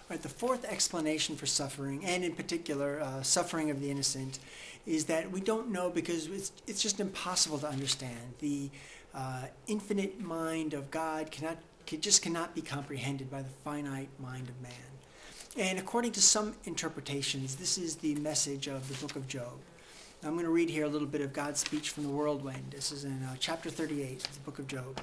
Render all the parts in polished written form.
Right, the fourth explanation for suffering, and in particular suffering of the innocent, is that we don't know because it's just impossible to understand. The infinite mind of God just cannot be comprehended by the finite mind of man. And according to some interpretations, this is the message of the book of Job. I'm going to read here a little bit of God's speech from the whirlwind. This is in chapter 38 of the book of Job.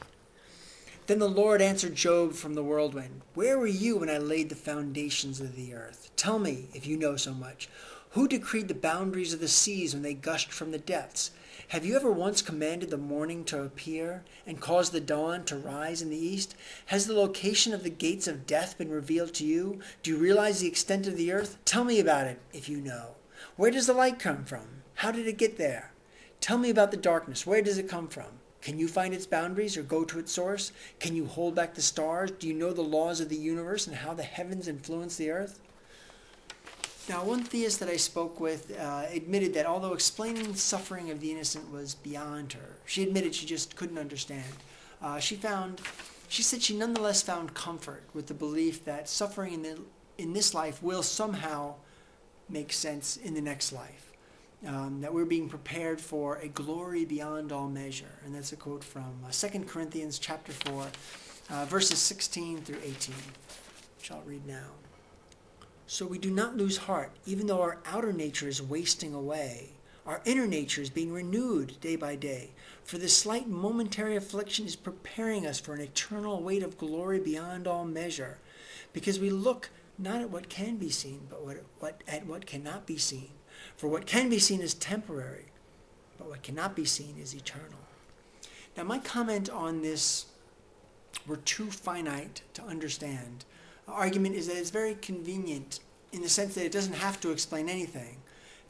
Then the Lord answered Job from the whirlwind, "Where were you when I laid the foundations of the earth? Tell me, if you know so much. Who decreed the boundaries of the seas when they gushed from the depths? Have you ever once commanded the morning to appear and caused the dawn to rise in the east? Has the location of the gates of death been revealed to you? Do you realize the extent of the earth? Tell me about it, if you know. Where does the light come from? How did it get there? Tell me about the darkness. Where does it come from? Can you find its boundaries or go to its source? Can you hold back the stars? Do you know the laws of the universe and how the heavens influence the earth?" Now, one theist that I spoke with admitted that although explaining the suffering of the innocent was beyond her, she admitted she just couldn't understand. She said she nonetheless found comfort with the belief that suffering in this life will somehow make sense in the next life. That we're being prepared for a glory beyond all measure. And that's a quote from 2 Corinthians chapter 4, verses 16 through 18, which I'll read now. "So we do not lose heart, even though our outer nature is wasting away. Our inner nature is being renewed day by day. For this slight momentary affliction is preparing us for an eternal weight of glory beyond all measure. Because we look not at what can be seen, but at what cannot be seen. For what can be seen is temporary, but what cannot be seen is eternal." Now, my comment on this "we're too finite to understand" argument is that it's very convenient in the sense that it doesn't have to explain anything.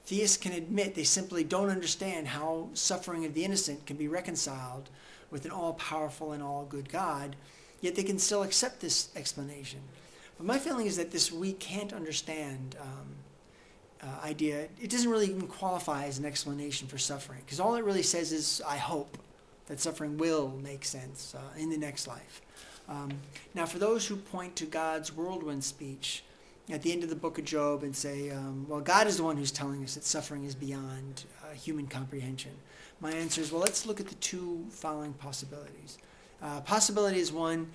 Theists can admit they simply don't understand how suffering of the innocent can be reconciled with an all-powerful and all-good God, yet they can still accept this explanation. But my feeling is that this "we can't understand" idea, it doesn't really even qualify as an explanation for suffering, because all it really says is, I hope that suffering will make sense in the next life. Now, for those who point to God's whirlwind speech at the end of the book of Job and say, well, God is the one who's telling us that suffering is beyond human comprehension, my answer is, well, let's look at the two following possibilities. Possibility one,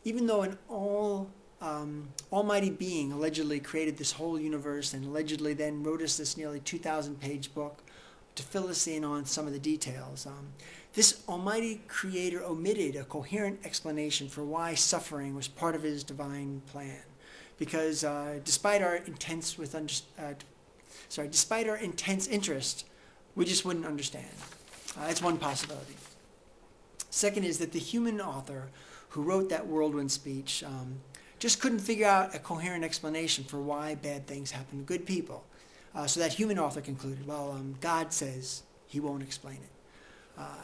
even though an almighty being allegedly created this whole universe and allegedly then wrote us this nearly 2,000-page book to fill us in on some of the details, this almighty creator omitted a coherent explanation for why suffering was part of his divine plan. Because despite our intense interest, we just wouldn't understand. That's one possibility. Second is that the human author who wrote that whirlwind speech just couldn't figure out a coherent explanation for why bad things happen to good people. So that human author concluded, well, God says he won't explain it.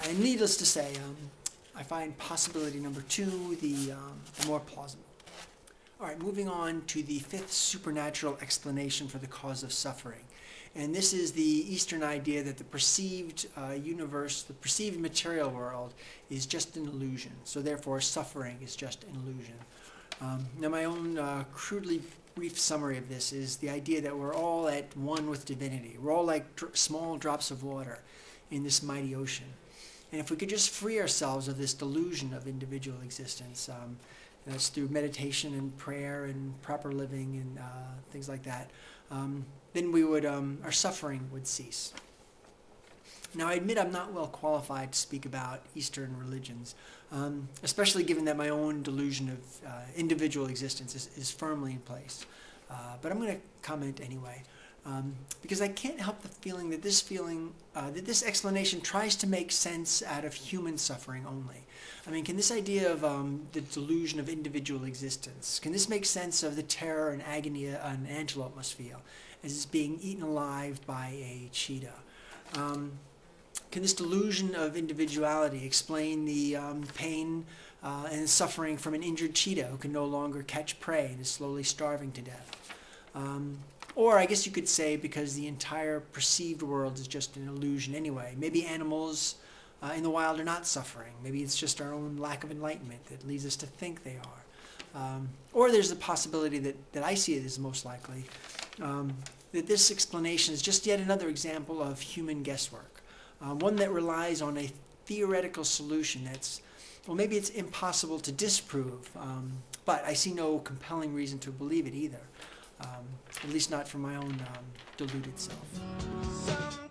And needless to say, I find possibility number two the more plausible. All right, moving on to the fifth supernatural explanation for the cause of suffering. And this is the Eastern idea that the perceived universe, the perceived material world, is just an illusion. So therefore, suffering is just an illusion. Now, my own crudely brief summary of this is the idea that we're all at one with divinity. We're all like small drops of water in this mighty ocean. And if we could just free ourselves of this delusion of individual existence, that's through meditation and prayer and proper living and things like that, then we would, our suffering would cease. Now, I admit I'm not well qualified to speak about Eastern religions, especially given that my own delusion of individual existence is firmly in place. But I'm going to comment anyway, because I can't help the feeling that this explanation tries to make sense out of human suffering only. I mean, can this idea of the delusion of individual existence, can this make sense of the terror and agony an antelope must feel as it's being eaten alive by a cheetah? Can this delusion of individuality explain the pain and suffering from an injured cheetah who can no longer catch prey and is slowly starving to death? Or I guess you could say because the entire perceived world is just an illusion anyway. Maybe animals in the wild are not suffering. Maybe it's just our own lack of enlightenment that leads us to think they are. Or there's the possibility that I see it as most likely, that this explanation is just yet another example of human guesswork, one that relies on a theoretical solution that's, well, maybe it's impossible to disprove, but I see no compelling reason to believe it either, at least not for my own deluded self.